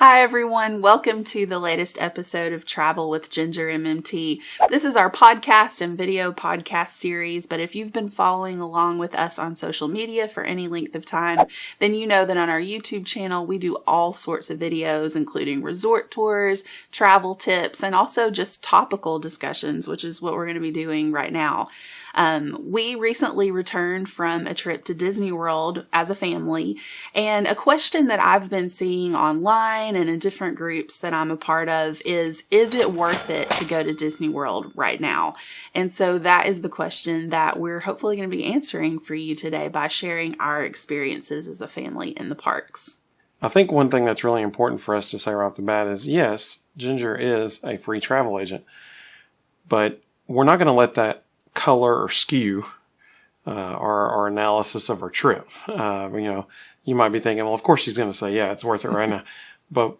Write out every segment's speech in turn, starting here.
Hi everyone, welcome to the latest episode of Travel with GingerMMT. This is our podcast and video podcast series, but if you've been following along with us on social media for any length of time, then you know that on our YouTube channel we do all sorts of videos, including resort tours, travel tips, and also just topical discussions, which is what we're going to be doing right now. We recently returned from a trip to Disney World as a family, and a question that I've been seeing online and in different groups that I'm a part of is it worth it to go to Disney World right now? And so that is the question that we're hopefully going to be answering for you today by sharing our experiences as a family in the parks. I think one thing that's really important for us to say right off the bat is, yes, Ginger is a free travel agent, but we're not going to let that color or skew our analysis of our trip. You might be thinking, well, of course she's going to say, yeah, it's worth it right now. But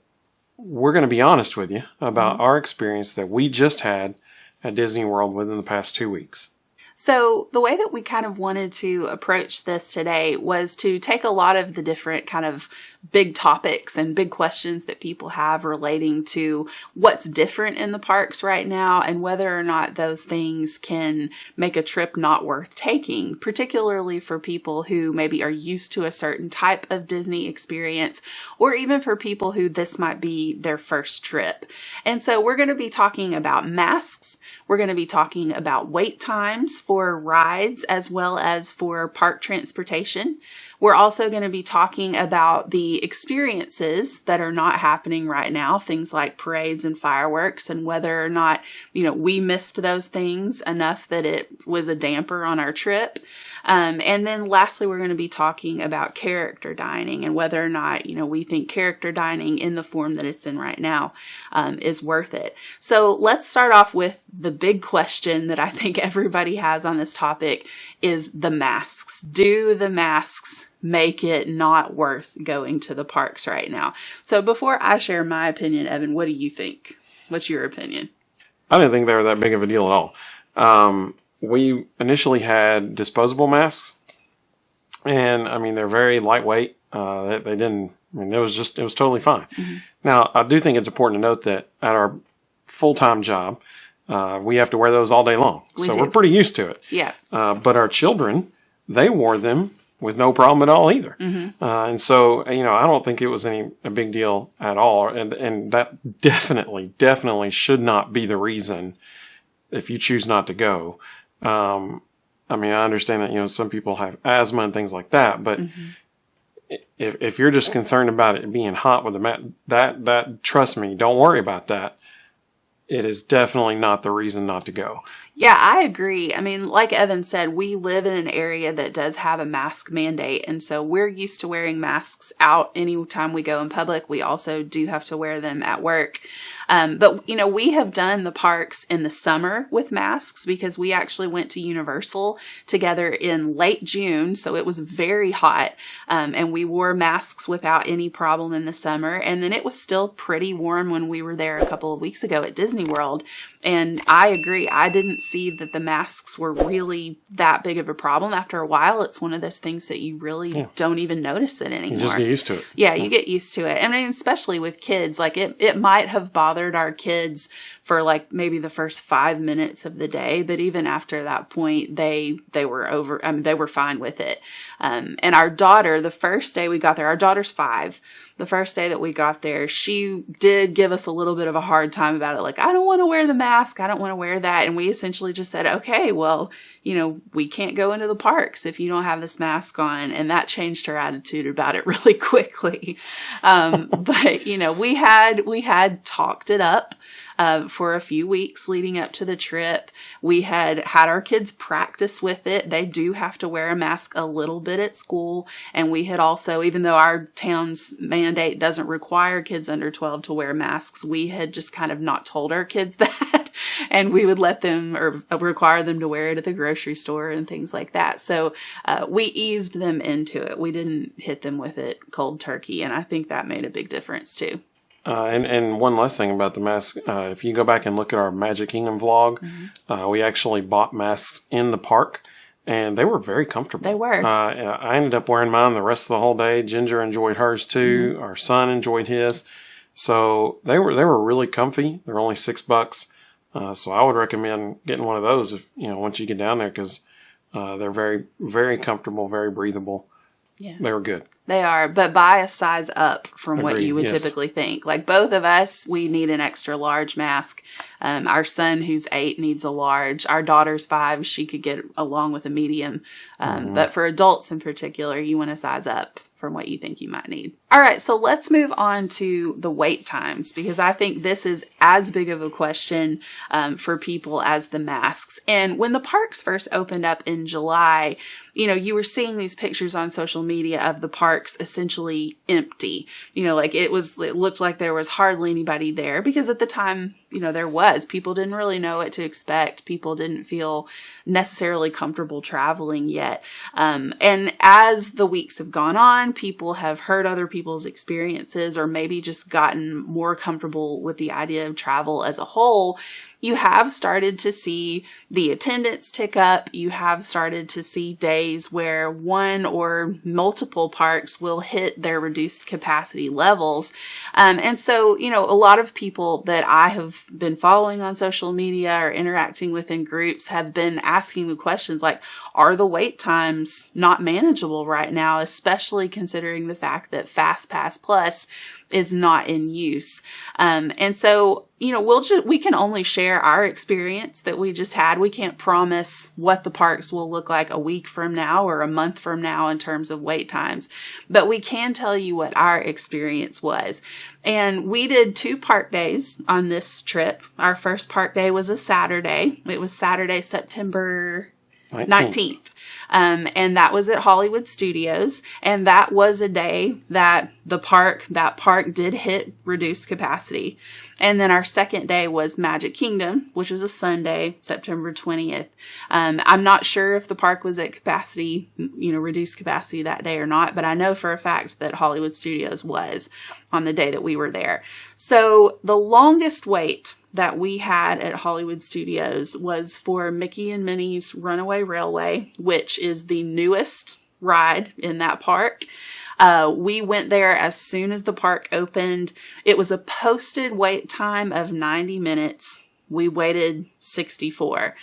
we're going to be honest with you about our experience that we just had at Disney World within the past 2 weeks. So the way that we kind of wanted to approach this today was to take a lot of the different kind of big topics and big questions that people have relating to what's different in the parks right now and whether or not those things can make a trip not worth taking, particularly for people who maybe are used to a certain type of Disney experience, or even for people who this might be their first trip. And so we're going to be talking about masks. We're going to be talking about wait times for rides as well as for park transportation. We're also going to be talking about the experiences that are not happening right now, things like parades and fireworks, and whether or not, we missed those things enough that it was a damper on our trip. And then lastly, we're going to be talking about character dining and whether or not, we think character dining in the form that it's in right now is worth it. So let's start off with the big question that I think everybody has on this topic is the masks. Do the masks make it not worth going to the parks right now? So before I share my opinion, Evan, what do you think? What's your opinion? I didn't think they were that big of a deal at all. We initially had disposable masks, and they're very lightweight. It was totally fine. Mm-hmm. Now, I do think it's important to note that at our full-time job, we have to wear those all day long. We're pretty used to it. Yeah. But our children, they wore them with no problem at all either. Mm-hmm. And so, I don't think it was a big deal at all. And that definitely should not be the reason if you choose not to go. I understand that, some people have asthma and things like that, but if you're just concerned about it being hot with the mat, that trust me, don't worry about that. It is definitely not the reason not to go. Yeah, I agree. Like Evan said, we live in an area that does have a mask mandate. And so we're used to wearing masks out anytime we go in public. We also do have to wear them at work. But we have done the parks in the summer with masks because we actually went to Universal together in late June. So it was very hot. And we wore masks without any problem in the summer. And then it was still pretty warm when we were there a couple of weeks ago at Disney World. And I agree. I didn't see that the masks were really that big of a problem. After a while, it's one of those things that you really don't even notice it anymore. You just get used to it. Yeah, you get used to it. especially with kids, like it might have bothered our kids for like maybe the first 5 minutes of the day, but even after that point, they were they were fine with it. And our daughter, the first day we got there, our daughter's 5. The first day that we got there, she did give us a little bit of a hard time about it. Like, I don't want to wear the mask. I don't want to wear that. And we essentially just said, okay, well, we can't go into the parks if you don't have this mask on. And that changed her attitude about it really quickly. But we had talked it up. For a few weeks leading up to the trip. We had our kids practice with it. They do have to wear a mask a little bit at school. And we had also, even though our town's mandate doesn't require kids under 12 to wear masks, we had just kind of not told our kids that. And we would let them or require them to wear it at the grocery store and things like that. So we eased them into it. We didn't hit them with it cold turkey. And I think that made a big difference too. And one last thing about the mask, if you go back and look at our Magic Kingdom vlog, we actually bought masks in the park, and they were very comfortable. They were. I ended up wearing mine the rest of the whole day. Ginger enjoyed hers too. Our son enjoyed his. So they were really comfy. They're only $6. So I would recommend getting one of those if, once you get down there, because they're very, very comfortable, very breathable. Yeah. They were good. They are, but buy a size up from what Agreed, you would yes. typically think. Like both of us, we need an extra large mask. Our son, who's 8, needs a large. Our daughter's 5. She could get along with a medium. But for adults in particular, you want to size up from what you think you might need. All right, so let's move on to the wait times, because I think this is as big of a question for people as the masks. And when the parks first opened up in July, you were seeing these pictures on social media of the parks essentially empty. Like it looked like there was hardly anybody there, because at the time, there was. People didn't really know what to expect. People didn't feel necessarily comfortable traveling yet. And as the weeks have gone on, people have heard other people's experiences, or maybe just gotten more comfortable with the idea of travel as a whole. You have started to see the attendance tick up. You have started to see days where one or multiple parks will hit their reduced capacity levels. And so, a lot of people that I have been following on social media or interacting with in groups have been asking the questions like, are the wait times not manageable right now, especially considering the fact that FastPass Plus is not in use. And so, we can only share our experience that we just had. We can't promise what the parks will look like a week from now or a month from now in terms of wait times, but we can tell you what our experience was. And we did 2 park days on this trip. Our first park day was a Saturday. It was Saturday, September 19th. And that was at Hollywood Studios. And that was a day that that park did hit reduced capacity. And then our second day was Magic Kingdom, which was a Sunday, September 20th. I'm not sure if the park was at capacity, reduced capacity that day or not, but I know for a fact that Hollywood Studios was on the day that we were there. So the longest wait that we had at Hollywood Studios was for Mickey and Minnie's Runaway Railway, which is the newest ride in that park. We went there as soon as the park opened. It was a posted wait time of 90 minutes. We waited 64,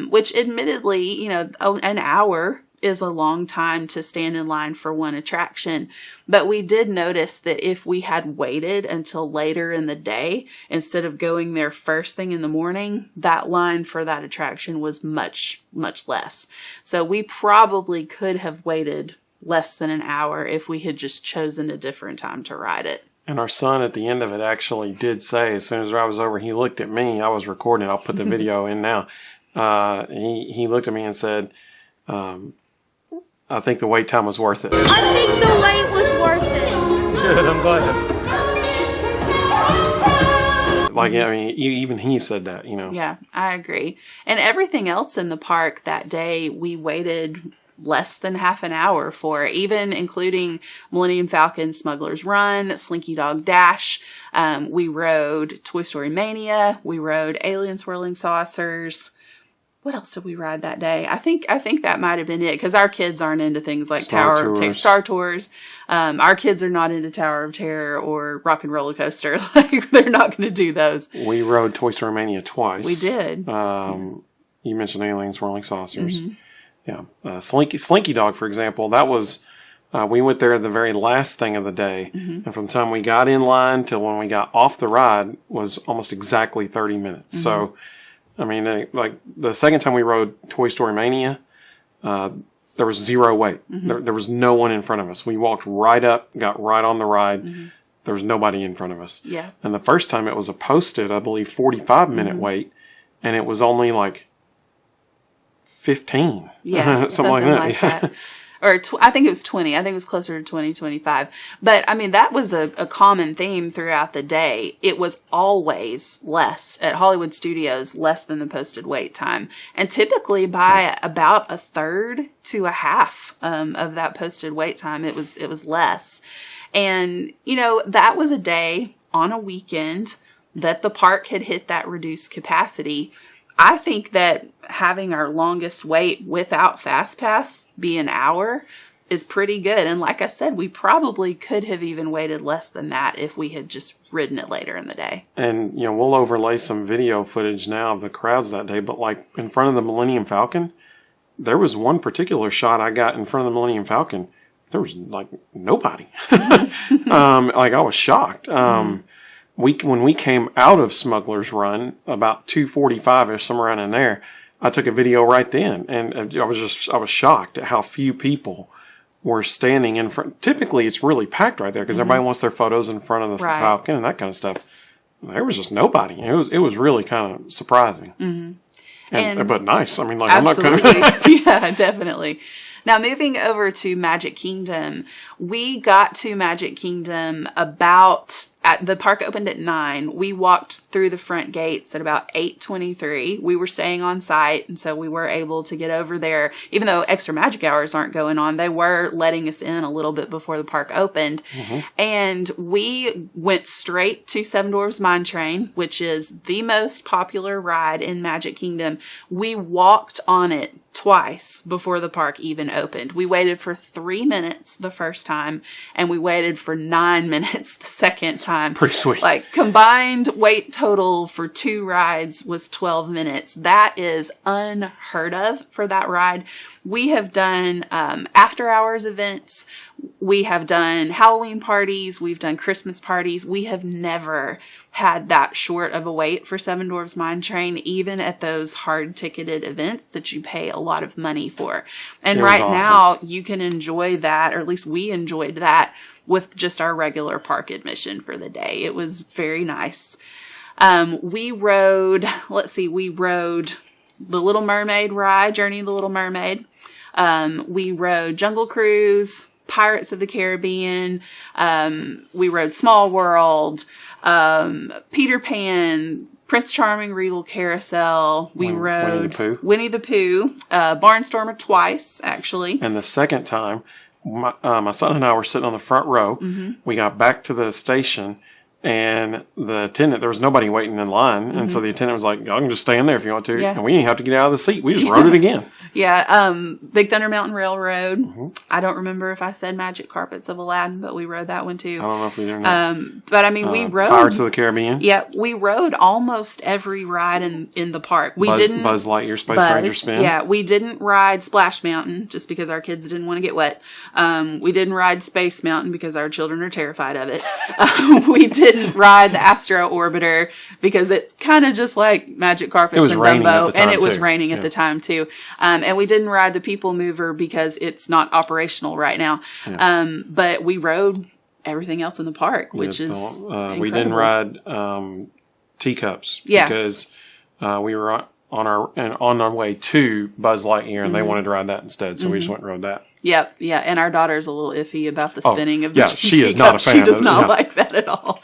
which admittedly, an hour is a long time to stand in line for one attraction. But we did notice that if we had waited until later in the day, instead of going there first thing in the morning, that line for that attraction was much, much less. So we probably could have waited less than an hour if we had just chosen a different time to ride it. And our son at the end of it actually did say, as soon as I was over, he looked at me. I was recording. I'll put the video in now. He looked at me and said, I think the wait time was worth it. I think the wait was worth it. Good, I'm glad. Even he said that, Yeah, I agree. And everything else in the park that day, we waited less than half an hour for, even including Millennium Falcon Smuggler's Run, Slinky Dog Dash. We rode Toy Story Mania. We rode Alien Swirling Saucers. What else did we ride that day? I think that might have been it, because our kids aren't into things like Star Tours. Our kids are not into Tower of Terror or Rock and Roller Coaster. Like, they're not going to do those. We rode Toy Story Mania twice. We did. You mentioned Alien Swirling Saucers. Mm-hmm. Yeah. Slinky Dog, for example, that was, we went there the very last thing of the day. Mm-hmm. And from the time we got in line till when we got off the ride was almost exactly 30 minutes. Mm-hmm. So, like the second time we rode Toy Story Mania, there was zero wait. Mm-hmm. There was no one in front of us. We walked right up, got right on the ride. Mm-hmm. There was nobody in front of us. Yeah. And the first time it was a posted, I believe, 45-minute wait. And it was only like 15. Yeah. something like that. Or I think it was 20. I think it was closer to 20, 25. But that was a common theme throughout the day. It was always less at Hollywood Studios, less than the posted wait time. And typically by about a third to a half of that posted wait time, it was less. And, that was a day on a weekend that the park had hit that reduced capacity. I think that having our longest wait without FastPass be an hour is pretty good. And like I said, we probably could have even waited less than that if we had just ridden it later in the day. And, we'll overlay some video footage now of the crowds that day, but like in front of the Millennium Falcon, there was one particular shot I got in front of the Millennium Falcon. There was like nobody. Like I was shocked. When we came out of Smuggler's Run about 2:45ish, somewhere around in there, I took a video right then, and I was shocked at how few people were standing in front. Typically, it's really packed right there because everybody wants their photos in front of the Falcon and that kind of stuff. There was just nobody. It was really kind of surprising, but nice. I mean, like absolutely. I'm not kind of yeah, definitely. Now, moving over to Magic Kingdom, we got to Magic Kingdom the park opened at 9. We walked through the front gates at about 8:23. We were staying on site, and so we were able to get over there. Even though extra magic hours aren't going on, they were letting us in a little bit before the park opened. And we went straight to Seven Dwarfs Mine Train, which is the most popular ride in Magic Kingdom. We walked on it twice before the park even opened. We waited for 3 minutes the first time, and we waited for 9 minutes the second time. Pretty sweet. Like, combined wait total for 2 rides was 12 minutes. That is unheard of for that ride. We have done after hours events. We have done Halloween parties. We've done Christmas parties. We have never had that short of a wait for Seven Dwarfs Mine Train, even at those hard ticketed events that you pay a lot of money for. And right now you can enjoy that, or at least we enjoyed that with just our regular park admission for the day. It was very nice. We rode the Little Mermaid ride, Journey of the Little Mermaid. We rode Jungle Cruise, Pirates of the Caribbean. We rode Small World, Peter Pan, Prince Charming, Regal Carousel. We rode Winnie the Pooh, Barnstormer twice, actually. And the second time, my son and I were sitting on the front row. We got back to the station, and the attendant, there was nobody waiting in line. And so the attendant was like, y'all can just stay in there if you want to. Yeah. And we didn't have to get out of the seat. We just rode it again. Yeah. Big Thunder Mountain Railroad. I don't remember if I said Magic Carpets of Aladdin, but we rode that one too. I don't know if we did or not. But I mean, we rode Pirates of the Caribbean. Yeah. We rode almost every ride in the park. We didn't Buzz Lightyear Space Ranger Spin. Yeah. We didn't ride Splash Mountain just because our kids didn't want to get wet. We didn't ride Space Mountain because our children are terrified of it. We didn't ride the Astro Orbiter because it's kind of just like Magic Carpets and Dumbo, and it was raining at the time too. And we didn't ride the People Mover because it's not operational right now. But we rode everything else in the park, which is incredible. We didn't ride Teacups because we were on our way to Buzz Lightyear, and they wanted to ride that instead, so we just went and rode that. Yep, yeah, and our daughter's a little iffy about the spinning of the she is not a fan. She does not like that at all.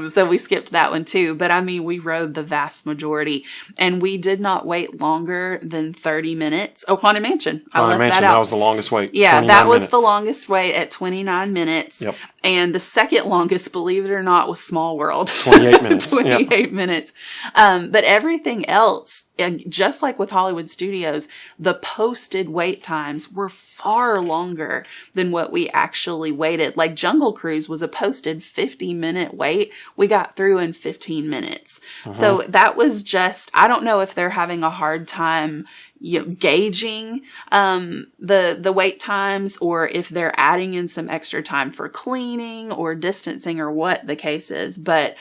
So we skipped that one too. But I mean, we rode the vast majority, and we did not wait longer than 30 minutes. Oh, Haunted Mansion. I left that out. That was the longest wait. Yeah, that was the longest wait at 29 minutes. Yep. And the second longest, believe it or not, was Small World. 28 minutes. 28 minutes. But everything else, and just like with Hollywood Studios, the posted wait times were far longer than what we actually waited. Like Jungle Cruise was a posted 50-minute wait. We got through in 15 minutes. So that was just, I don't know if they're having a hard time gauging the wait times, or if they're adding in some extra time for cleaning or distancing or what the case is. But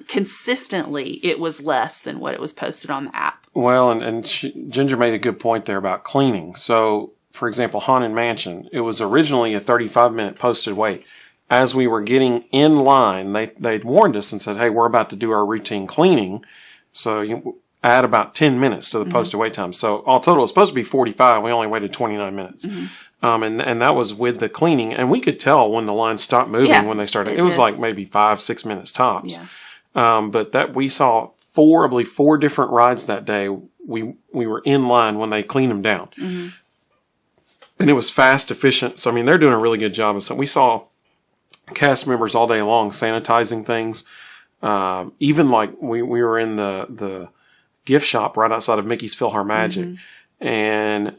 consistently, it was less than what it was posted on the app. Well, and Ginger made a good point there about cleaning. So, for example, Haunted Mansion, it was originally a 35-minute posted wait. As we were getting in line, they'd warned us and said, hey, we're about to do our routine cleaning. So you add about 10 minutes to the posted wait time. So all total, it's supposed to be 45. We only waited 29 minutes. And that was with the cleaning. And we could tell when the line stopped moving when they started. It was like maybe 5-6 minutes tops. But that we saw I believe four different rides that day. We were in line when they cleaned them down. And it was fast, efficient. So, I mean, they're doing a really good job. So we saw cast members all day long sanitizing things. Even like we were in the gift shop right outside of Mickey's PhilharMagic. And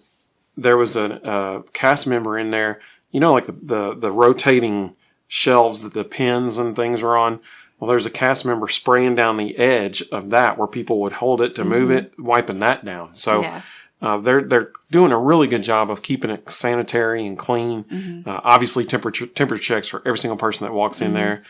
there was a cast member in there, like the rotating shelves that the pens and things are on. Well, there's a cast member spraying down the edge of that where people would hold it to move it, wiping that down. So they're doing a really good job of keeping it sanitary and clean. Obviously, temperature checks for every single person that walks in there.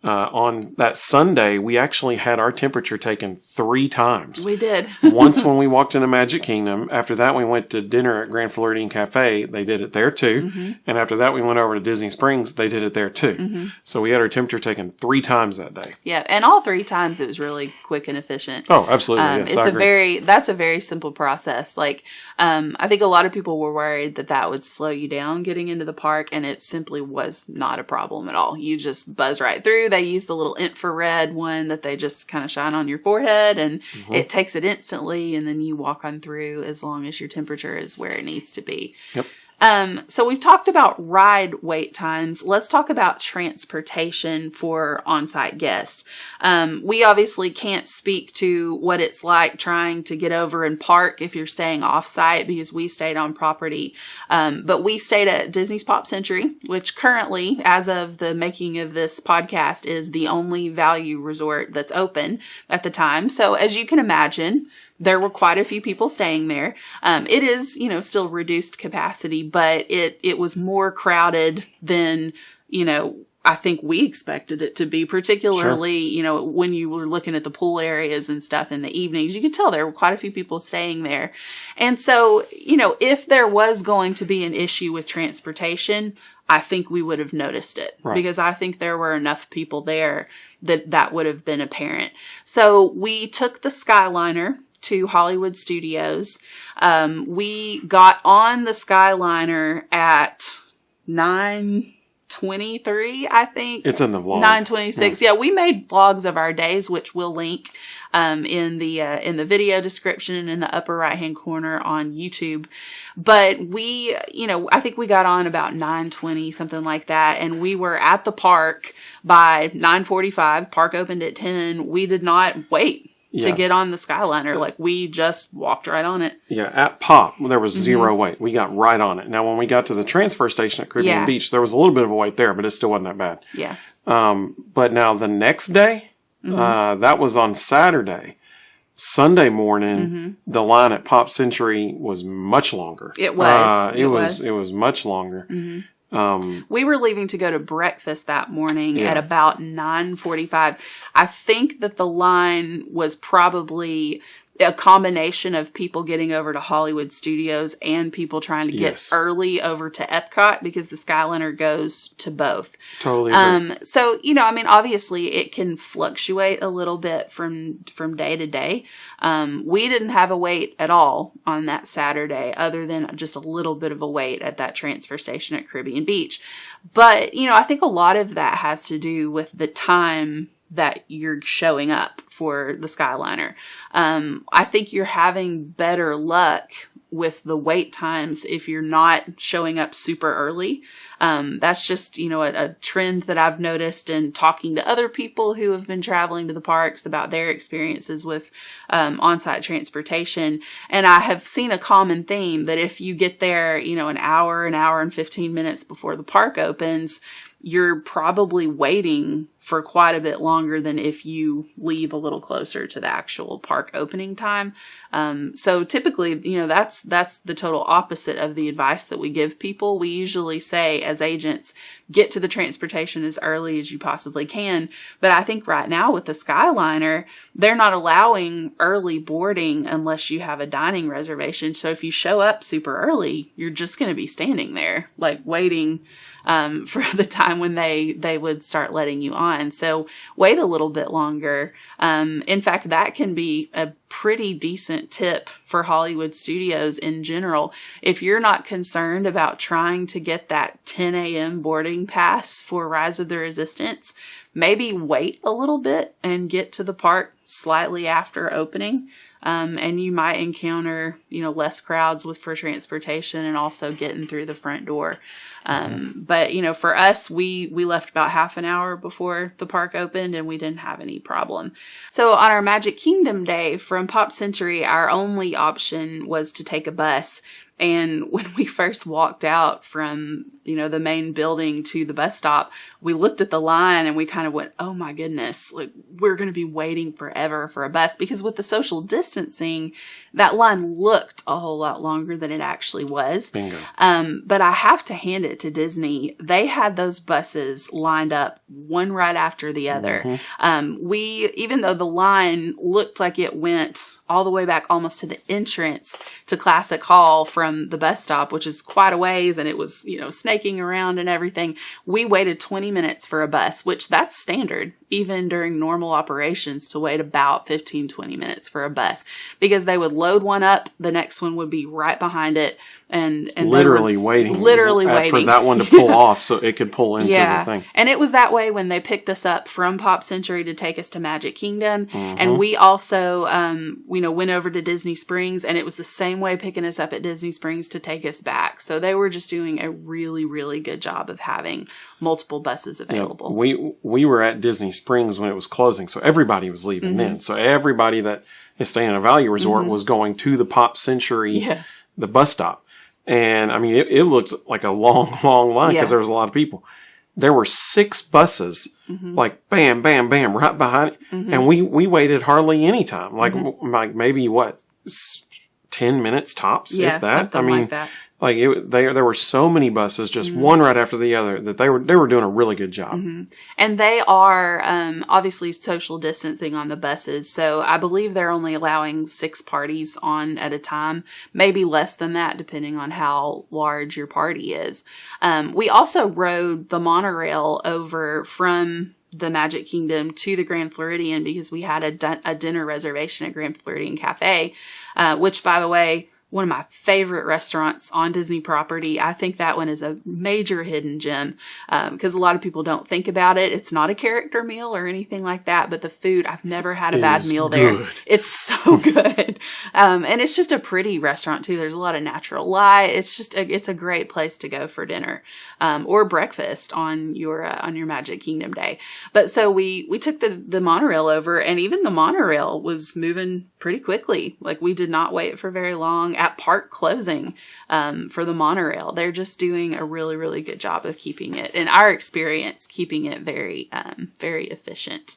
On that Sunday, we actually had our temperature taken 3 times. We did. Once when we walked into Magic Kingdom. After that, we went to dinner at Grand Floridian Cafe. They did it there too. And after that, we went over to Disney Springs. They did it there too. So we had our temperature taken 3 times that day. Yeah, and all 3 times it was really quick and efficient. Oh, absolutely. Yes, that's a very simple process. Like, I think a lot of people were worried that would slow you down getting into the park, and it simply was not a problem at all. You just buzz right through. They use the little infrared one that they just kind of shine on your forehead, and it takes it instantly, and then you walk on through as long as your temperature is where it needs to be. Yep. So we've talked about ride wait times. Let's talk about transportation for on-site guests. We obviously can't speak to what it's like trying to get over and park if you're staying off-site because we stayed on property. But we stayed at Disney's Pop Century, which currently, as of the making of this podcast, is the only value resort that's open at the time. So as you can imagine, there were quite a few people staying there. It is, still reduced capacity, but it was more crowded than, I think we expected it to be, particularly, when you were looking at the pool areas and stuff in the evenings. You could tell there were quite a few people staying there. And so, if there was going to be an issue with transportation, I think we would have noticed it because I think there were enough people there that would have been apparent. So we took the Skyliner to Hollywood Studios. We got on the Skyliner at 9:23, I think. It's in the vlog. 9:26. Yeah, we made vlogs of our days, which we'll link in the video description in the upper right hand corner on YouTube. But we, I think we got on about 9:20, something like that, and we were at the park by 9:45. Park opened at 10. We did not wait to get on the Skyliner. Like, we just walked right on it. Yeah, at Pop, there was 0 wait. We got right on it. Now, when we got to the transfer station at Caribbean Beach, there was a little bit of a wait there, but it still wasn't that bad. Yeah. But now the next day, that was on Saturday. Sunday morning, the line at Pop Century was much longer. It was. It was much longer. We were leaving to go to breakfast that morning at about 9:45. I think that the line was probably a combination of people getting over to Hollywood Studios and people trying to get early over to Epcot because the Skyliner goes to both. Totally agree. So, obviously it can fluctuate a little bit from day to day. We didn't have a wait at all on that Saturday other than just a little bit of a wait at that transfer station at Caribbean Beach. But, I think a lot of that has to do with the time that you're showing up for the Skyliner. I think you're having better luck with the wait times if you're not showing up super early. That's just, a trend that I've noticed in talking to other people who have been traveling to the parks about their experiences with on-site transportation. And I have seen a common theme that if you get there, an hour and 15 minutes before the park opens, you're probably waiting for quite a bit longer than if you leave a little closer to the actual park opening time. So typically, that's the total opposite of the advice that we give people. We usually say as agents, get to the transportation as early as you possibly can. But I think right now with the Skyliner, they're not allowing early boarding unless you have a dining reservation. So if you show up super early, you're just going to be standing there, like waiting for the time when they would start letting you on. So wait a little bit longer. In fact, that can be a pretty decent tip for Hollywood Studios in general. If you're not concerned about trying to get that 10 a.m. boarding pass for Rise of the Resistance, maybe wait a little bit and get to the park slightly after opening. and you might encounter, less crowds for transportation and also getting through the front door. But, for us, we left about half an hour before the park opened and we didn't have any problem. So on our Magic Kingdom day from Pop Century, our only option was to take a bus. And when we first walked out from, the main building to the bus stop, we looked at the line and we kind of went, oh my goodness, like we're going to be waiting forever for a bus, because with the social distancing, that line looked a whole lot longer than it actually was. Bingo. But I have to hand it to Disney. They had those buses lined up one right after the other. Even though the line looked like it went all the way back almost to the entrance to Classic Hall from the bus stop, which is quite a ways, and it was, snaking around and everything. We waited 20 minutes for a bus, which that's standard, even during normal operations, to wait about 15, 20 minutes for a bus, because they would load one up, the next one would be right behind it, and literally waiting for that one to pull off so it could pull into the thing. And it was that way when they picked us up from Pop Century to take us to Magic Kingdom. And we also, went over to Disney Springs, and it was the same way picking us up at Disney Springs to take us back. So they were just doing a really, really good job of having multiple buses available. We were at Disney Springs when it was closing, so everybody was leaving then. So everybody that is staying at a Value Resort was going to the Pop Century, the bus stop. And I mean, it looked like a long, long line because there was a lot of people. There were 6 buses, like bam, bam, bam, right behind it. And we waited hardly any time, like maybe 10 minutes tops, if that. I mean, like there were so many buses, just one right after the other, that they were doing a really good job. And they are obviously social distancing on the buses. So I believe they're only allowing 6 parties on at a time, maybe less than that, depending on how large your party is. We also rode the monorail over from the Magic Kingdom to the Grand Floridian because we had a dinner reservation at Grand Floridian Cafe, which, by the way, one of my favorite restaurants on Disney property. I think that one is a major hidden gem because a lot of people don't think about it. It's not a character meal or anything like that, but the food, I've never had a bad meal there. It's so good. And it's just a pretty restaurant too. There's a lot of natural light. It's a great place to go for dinner or breakfast on your Magic Kingdom day. But so we took the monorail over, and even the monorail was moving pretty quickly. Like, we did not wait for very long at park closing for the monorail. They're just doing a really, really good job of keeping it, in our experience, keeping it very, very efficient.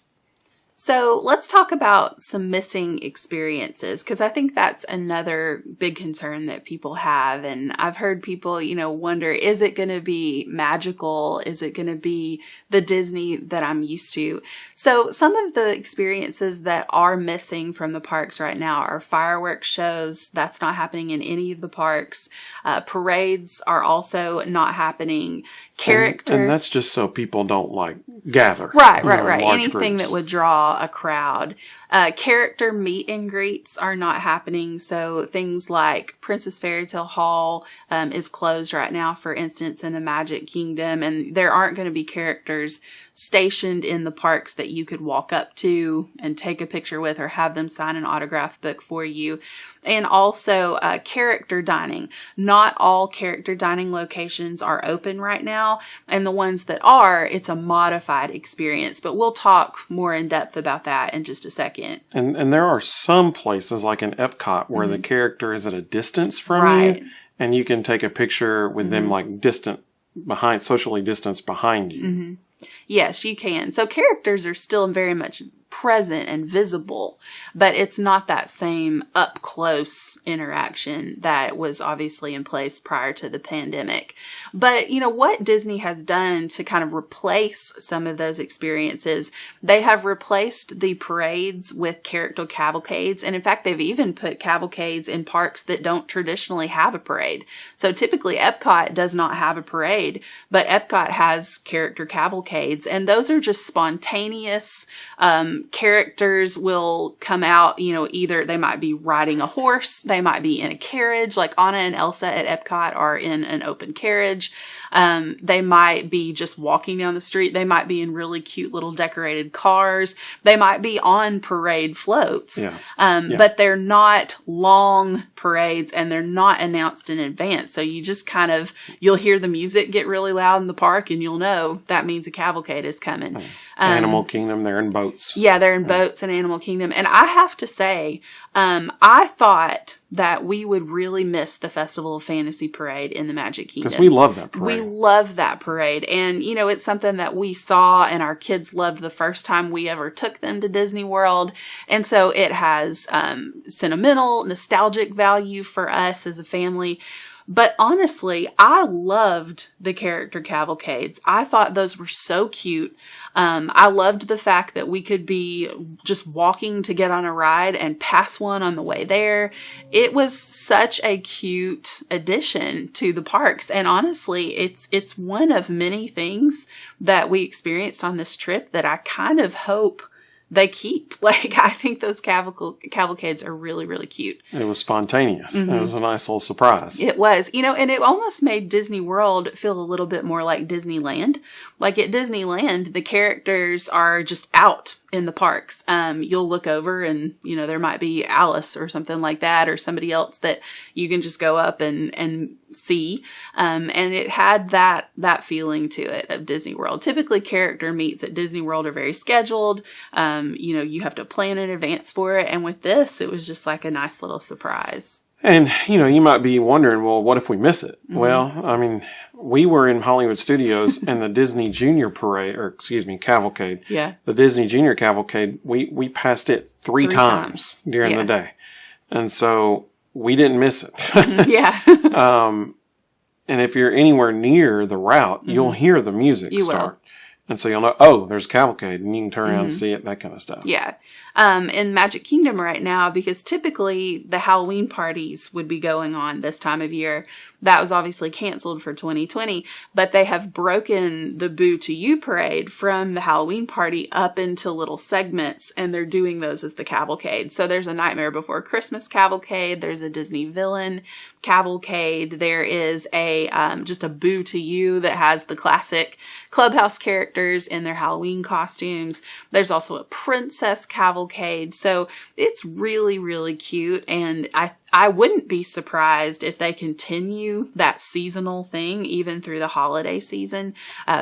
So let's talk about some missing experiences, because I think that's another big concern that people have. And I've heard people, wonder, is it going to be magical? Is it going to be the Disney that I'm used to? So some of the experiences that are missing from the parks right now are fireworks shows. That's not happening in any of the parks. Parades are also not happening. And that's just so people don't gather. Right. Anything groups that would draw a crowd. Character meet and greets are not happening. So things like Princess Fairy Tale Hall is closed right now, for instance, in the Magic Kingdom. And there aren't going to be characters stationed in the parks that you could walk up to and take a picture with or have them sign an autograph book for you. And also character dining. Not all character dining locations are open right now. And the ones that are, it's a modified experience. But we'll talk more in depth about that in just a second. And there are some places, like in Epcot, where the character is at a distance from you. And you can take a picture with them socially distanced behind you. Yes, you can. So characters are still very much present and visible, but it's not that same up close interaction that was obviously in place prior to the pandemic. But what Disney has done to kind of replace some of those experiences, they have replaced the parades with character cavalcades. And in fact, they've even put cavalcades in parks that don't traditionally have a parade. So typically Epcot does not have a parade, but Epcot has character cavalcades, and those are just spontaneous Characters will come out, either they might be riding a horse, they might be in a carriage, like Anna and Elsa at Epcot are in an open carriage. They might be just walking down the street. They might be in really cute little decorated cars. They might be on parade floats. But they're not long parades and they're not announced in advance. So you just you'll hear the music get really loud in the park and you'll know that means a cavalcade is coming. Animal Kingdom, they're in boats. Yeah, they're in boats in Animal Kingdom. And I have to say, I thought that we would really miss the Festival of Fantasy Parade in the Magic Kingdom. Because we love that parade. We love that parade. And, it's something that we saw and our kids loved the first time we ever took them to Disney World. And so it has sentimental, nostalgic value for us as a family. But honestly, I loved the character cavalcades. I thought those were so cute. I loved the fact that we could be just walking to get on a ride and pass one on the way there. It was such a cute addition to the parks. And honestly, it's one of many things that we experienced on this trip that I kind of hope they keep. I think those cavalcades are really, really cute. It was spontaneous. It was a nice little surprise. It was, and it almost made Disney World feel a little bit more like Disneyland. Like at Disneyland, the characters are just out in the parks. You'll look over and, there might be Alice or something like that, or somebody else that you can just go up and see. And it had that feeling to it of Disney World. Typically character meets at Disney World are very scheduled. You have to plan in advance for it. And with this, it was just like a nice little surprise. And, you might be wondering, well, what if we miss it? Well, we were in Hollywood Studios and the Disney Junior Cavalcade. Yeah. The Disney Junior Cavalcade, we passed it three times during the day. And so we didn't miss it. Yeah. And if you're anywhere near the route, you'll hear the music start. Will. And so you'll know, oh, there's a cavalcade, and you can turn around and see it, that kind of stuff. Yeah. In Magic Kingdom right now, because typically the Halloween parties would be going on this time of year. That was obviously canceled for 2020, but they have broken the Boo to You parade from the Halloween party up into little segments, and they're doing those as the cavalcade. So there's a Nightmare Before Christmas cavalcade. There's a Disney Villain cavalcade. There is just a Boo to You that has the classic Clubhouse characters in their Halloween costumes. There's also a princess cavalcade. So it's really, really cute. And I wouldn't be surprised if they continue that seasonal thing even through the holiday season.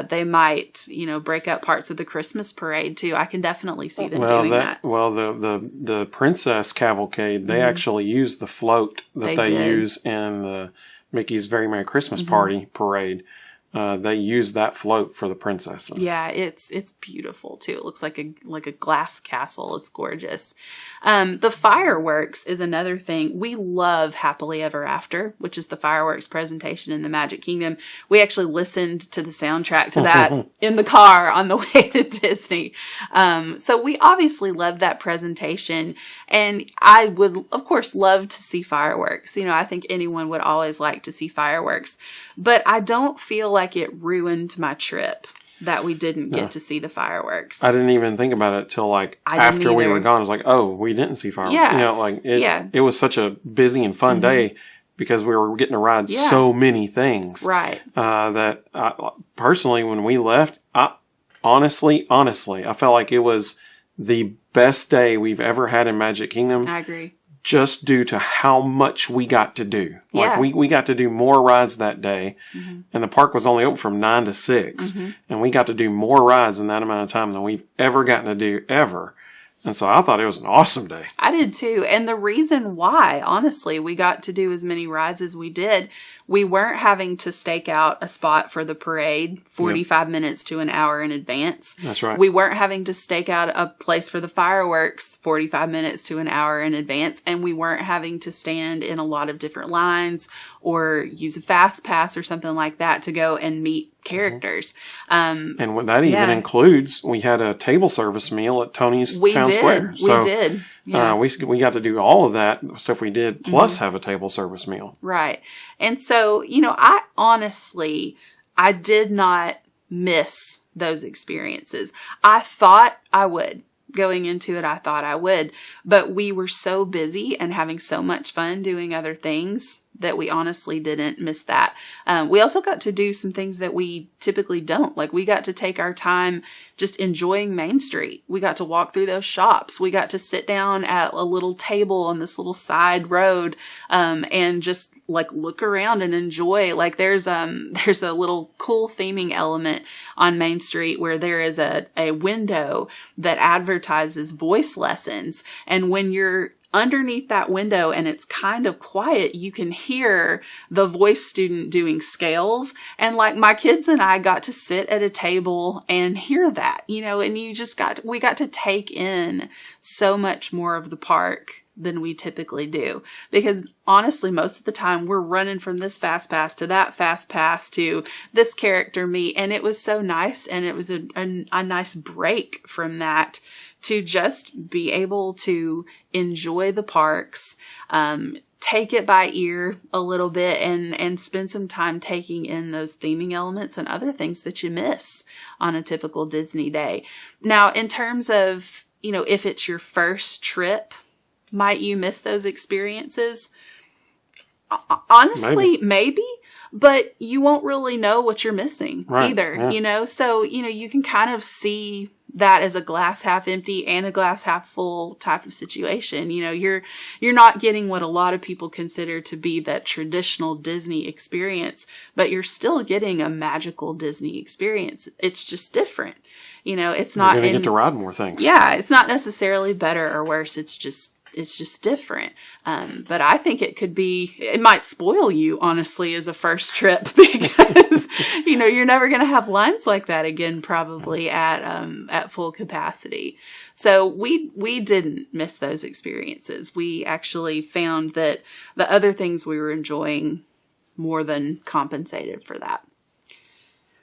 They might, break up parts of the Christmas parade too. I can definitely see them doing that. Well, the princess cavalcade, they actually use the float that they use in the Mickey's Very Merry Christmas Party parade. They use that float for the princesses. Yeah, it's beautiful too. It looks like a glass castle. It's gorgeous. The fireworks is another thing. We love Happily Ever After, which is the fireworks presentation in the Magic Kingdom. We actually listened to the soundtrack to that in the car on the way to Disney. So we obviously love that presentation, and I would, of course, love to see fireworks. I think anyone would always like to see fireworks, but I don't feel like it ruined my trip that we didn't get to see the fireworks. I didn't even think about it till after we were gone. It was like, oh, we didn't see fireworks. Yeah. It was such a busy and fun day because we were getting to ride so many things. Right. That personally, when we left, honestly, I felt like it was the best day we've ever had in Magic Kingdom. I agree. Just due to how much we got to do. We got to do more rides that day, and the park was only open from 9 to 6, and we got to do more rides in that amount of time than we've ever gotten to do ever. And so I thought it was an awesome day. I did too. And the reason why, honestly, we got to do as many rides as we did, we weren't having to stake out a spot for the parade 45 minutes to an hour in advance. That's right. We weren't having to stake out a place for the fireworks 45 minutes to an hour in advance. And we weren't having to stand in a lot of different lines or use a fast pass or something like that to go and meet characters. And what that even includes, we had a table service meal at Tony's Town Square. We did. Yeah. We got to do all of that stuff we did, plus have a table service meal. Right. And so, I did not miss those experiences. I thought I would. going into it I thought I would, but we were so busy and having so much fun doing other things that we honestly didn't miss that. We also got to do some things that we typically don't. Like, we got to take our time just enjoying Main Street. We got to walk through those shops. We got to sit down at a little table on this little side road, and just like look around and enjoy. Like, there's a little cool theming element on Main Street where there is a window that advertises voice lessons. And when you're underneath that window and it's kind of quiet, you can hear the voice student doing scales. And like, my kids and I got to sit at a table and hear that, and we got to take in so much more of the park than we typically do. Because honestly, most of the time we're running from this fast pass to that fast pass to this character meet. And it was so nice. And it was a nice break from that to just be able to enjoy the parks, take it by ear a little bit, and spend some time taking in those theming elements and other things that you miss on a typical Disney day. Now, in terms of, if it's your first trip, might you miss those experiences? Honestly, maybe, but you won't really know what you're missing either, yeah. So, you can kind of see that as a glass half empty and a glass half full type of situation. You're not getting what a lot of people consider to be that traditional Disney experience, but you're still getting a magical Disney experience. It's just different. It's not going to get to ride more things. Yeah, it's not necessarily better or worse. It's just different. But I think it might spoil you, honestly, as a first trip, because, you're never going to have lines like that again, probably at full capacity. So we didn't miss those experiences. We actually found that the other things we were enjoying more than compensated for that.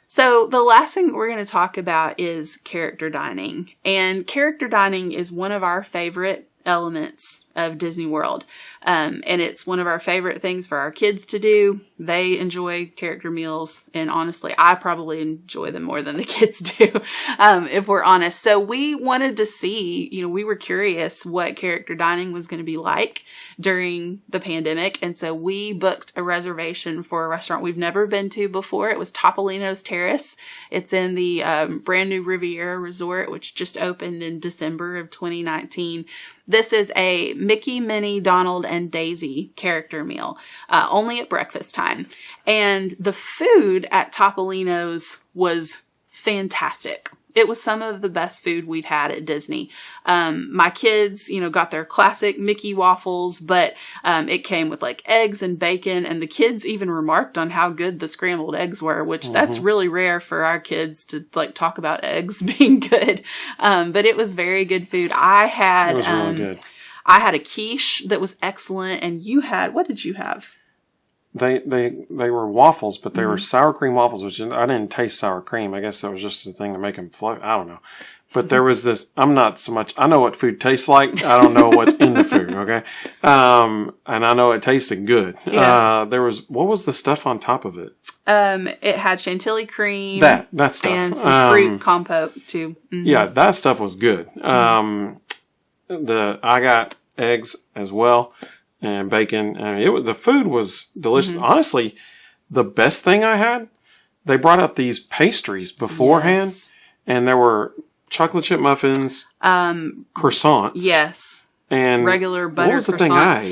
So the last thing that we're going to talk about is character dining. And character dining is one of our favorite elements of Disney World. And it's one of our favorite things for our kids to do. They enjoy character meals. And honestly, I probably enjoy them more than the kids do, if we're honest. So we wanted to see, we were curious what character dining was going to be like during the pandemic. And so we booked a reservation for a restaurant we've never been to before. It was Topolino's Terrace. It's in the brand new Riviera Resort, which just opened in December of 2019. This is a Mickey, Minnie, Donald, and Daisy character meal, only at breakfast time. And the food at Topolino's was fantastic. It was some of the best food we've had at Disney. My kids, got their classic Mickey waffles, but it came with like eggs and bacon. And the kids even remarked on how good the scrambled eggs were, which that's really rare for our kids to like talk about eggs being good. But it was very good food. It was really good. I had a quiche that was excellent. And what did you have? They were waffles, but they were sour cream waffles, which I didn't taste sour cream. I guess that was just a thing to make them float. I don't know. But there was this, I'm not so much, I know what food tastes like. I don't know what's in the food. Okay. And I know it tasted good. Yeah. What was the stuff on top of it? It had chantilly cream. That stuff. And some fruit compote too. Mm-hmm. Yeah, that stuff was good. I got eggs as well. And bacon. The food was delicious. Mm-hmm. Honestly, the best thing I had, they brought out these pastries beforehand, and there were chocolate chip muffins, croissants. Yes. And regular butter what was the croissants. thing I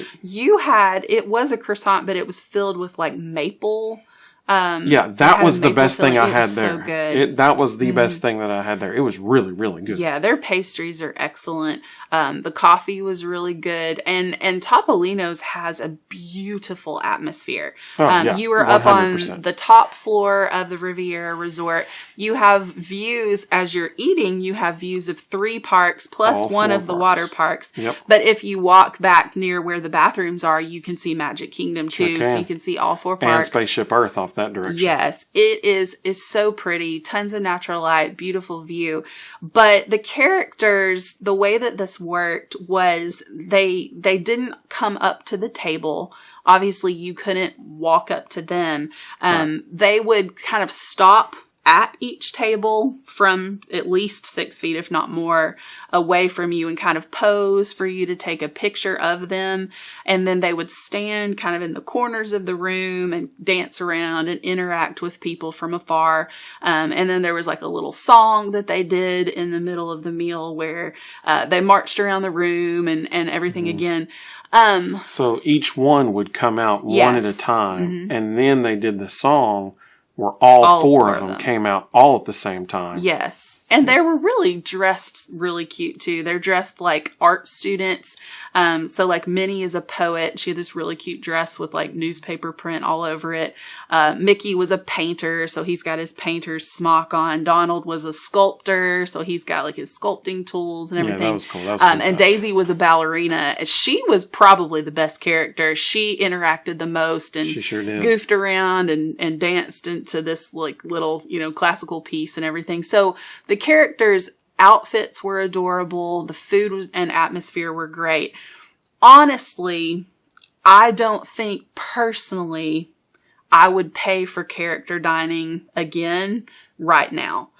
ate? It was a croissant, but it was filled with like maple. That was the best thing I had there. So good. That was the best thing that I had there. It was really, really good. Yeah, their pastries are excellent. The coffee was really good. And Topolino's has a beautiful atmosphere. You were 100%. Up on the top floor of the Riviera Resort. You have views as you're eating. You have views of 3 parks plus all one of the water parks. Yep. But if you walk back near where the bathrooms are, you can see Magic Kingdom too. So you can see all 4 parks. And Spaceship Earth off that direction. Yes, it is so pretty. Tons of natural light, beautiful view. But the characters, the way that this worked was they didn't come up to the table. Obviously, you couldn't walk up to them. They would kind of stop at each table from at least 6 feet, if not more, away from you and kind of pose for you to take a picture of them. And then they would stand kind of in the corners of the room and dance around and interact with people from afar. And then there was like a little song that they did in the middle of the meal where they marched around the room and everything again. So each one would come out one at a time, and then they did the song where all four of them came out all at the same time. Yes. And they were really dressed really cute too. They're dressed like art students. So like Minnie is a poet. She had this really cute dress with like newspaper print all over it. Mickey was a painter. So he's got his painter's smock on. Donald was a sculptor. So he's got like his sculpting tools and everything. Yeah, that was cool. That was cool and Daisy was a ballerina. She was probably the best character. She interacted the most and she sure did. Goofed around and danced into this like little, classical piece and everything. So the characters' outfits were adorable. The food and atmosphere were great. Honestly, I don't think personally I would pay for character dining again right now.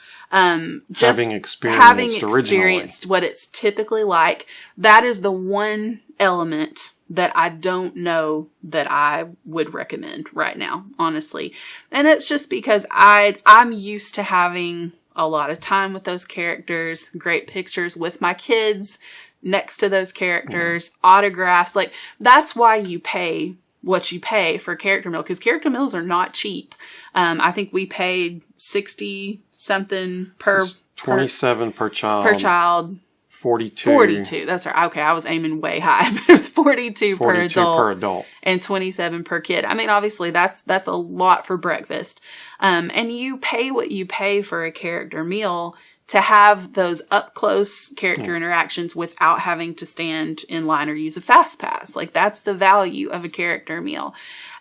Just having experienced what it's typically like, that is the one element that I don't know that I would recommend right now, honestly. And it's just because I'm used to having a lot of time with those characters, great pictures with my kids next to those characters, autographs. Like, that's why you pay what you pay for a character meal, because character meals are not cheap. I think we paid 60 something per 27 per child. 42. That's right. Okay, I was aiming way high, but it was 42 per adult. And 27 per kid. I mean, obviously that's a lot for breakfast. And you pay what you pay for a character meal to have those up close character interactions without having to stand in line or use a fast pass. Like, that's the value of a character meal.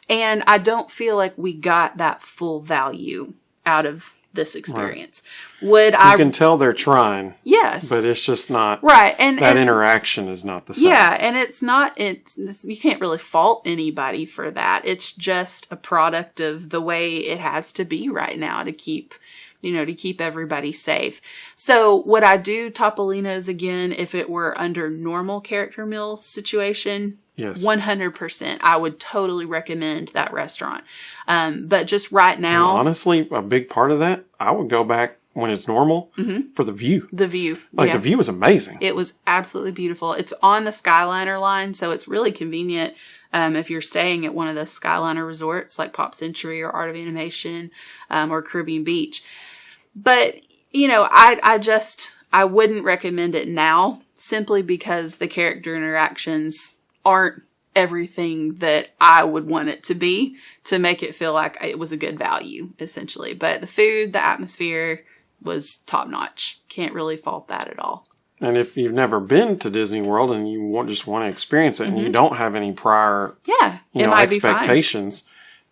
And I don't feel like we got that full value out of this experience. Right. You can tell they're trying. Yes. But it's just not. Right. And interaction is not the same. Yeah. And it's you can't really fault anybody for that. It's just a product of the way it has to be right now to keep everybody safe. So would I do Topolino's again if it were under normal character meal situation? Yes. 100%. I would totally recommend that restaurant. But just right now. And honestly, a big part of that, I would go back when it's normal for the view. The view. The view was amazing. It was absolutely beautiful. It's on the Skyliner line, so it's really convenient if you're staying at one of the Skyliner resorts like Pop Century or Art of Animation or Caribbean Beach. But, I wouldn't recommend it now simply because the character interactions aren't everything that I would want it to be to make it feel like it was a good value, essentially. But the food, the atmosphere was top notch. Can't really fault that at all. And if you've never been to Disney World and you just want to experience it and you don't have any prior expectations,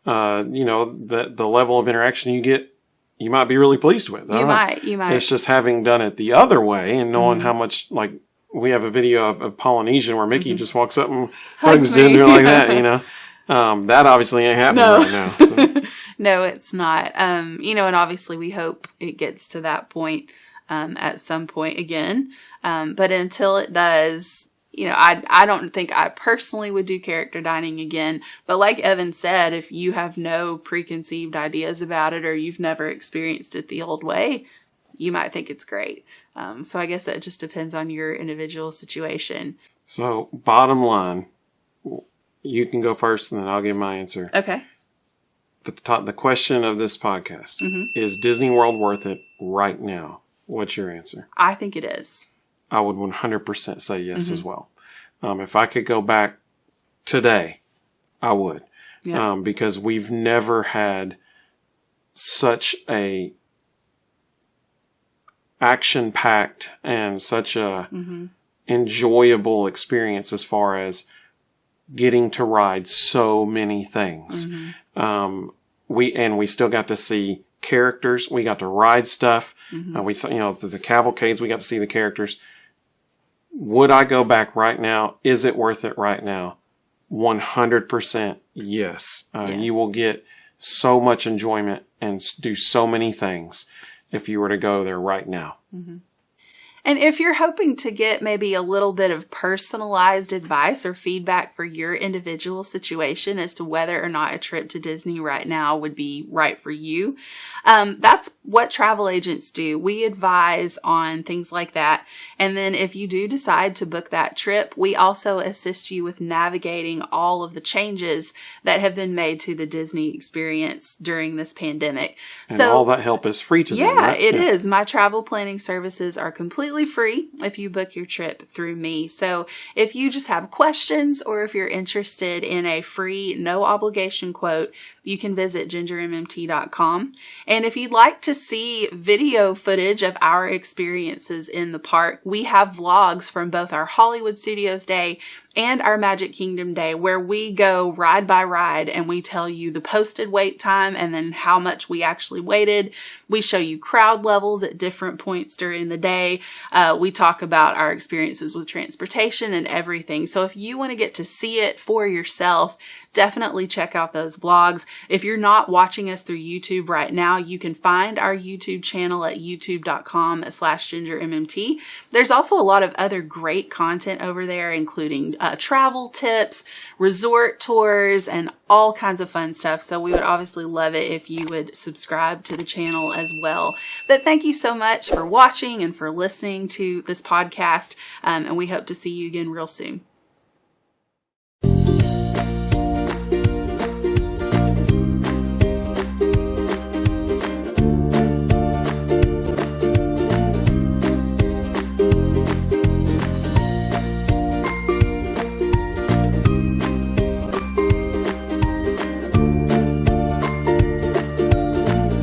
the level of interaction you get, you might be really pleased with. You might. It's just having done it the other way and knowing how much, like, we have a video of Polynesian where Mickey just walks up and hugs Ginger like that, That obviously ain't happening right now. So. No, it's not. And obviously we hope it gets to that point at some point again. But until it does, I don't think I personally would do character dining again. But like Evan said, if you have no preconceived ideas about it or you've never experienced it the old way, you might think it's great. So I guess that just depends on your individual situation. So bottom line, you can go first and then I'll give my answer. Okay. The question of this podcast is Disney World worth it right now? What's your answer? I think it is. I would 100% say yes as well. If I could go back today, I would. Yeah. Because we've never had such a action-packed and such a enjoyable experience as far as getting to ride so many things. We still got to see characters. We got to ride stuff. We saw, the cavalcades, we got to see the characters. Would I go back right now? Is it worth it right now? 100% yes. You will get so much enjoyment and do so many things if you were to go there right now. And if you're hoping to get maybe a little bit of personalized advice or feedback for your individual situation as to whether or not a trip to Disney right now would be right for you, that's what travel agents do. We advise on things like that. And then if you do decide to book that trip, we also assist you with navigating all of the changes that have been made to the Disney experience during this pandemic. And all that help is free to them, right? It is. My travel planning services are completely free if you book your trip through me. So if you just have questions or if you're interested in a free, no obligation quote, you can visit GingerMMT.com. And if you'd like to see video footage of our experiences in the park, we have vlogs from both our Hollywood Studios Day and our Magic Kingdom Day, where we go ride by ride and we tell you the posted wait time and then how much we actually waited. We show you crowd levels at different points during the day. We talk about our experiences with transportation and everything. So if you want to get to see it for yourself, definitely check out those vlogs. If you're not watching us through YouTube right now, you can find our YouTube channel at youtube.com/GingerMMT. There's also a lot of other great content over there, including travel tips, resort tours, and all kinds of fun stuff. So we would obviously love it if you would subscribe to the channel as well. But thank you so much for watching and for listening to this podcast. And we hope to see you again real soon.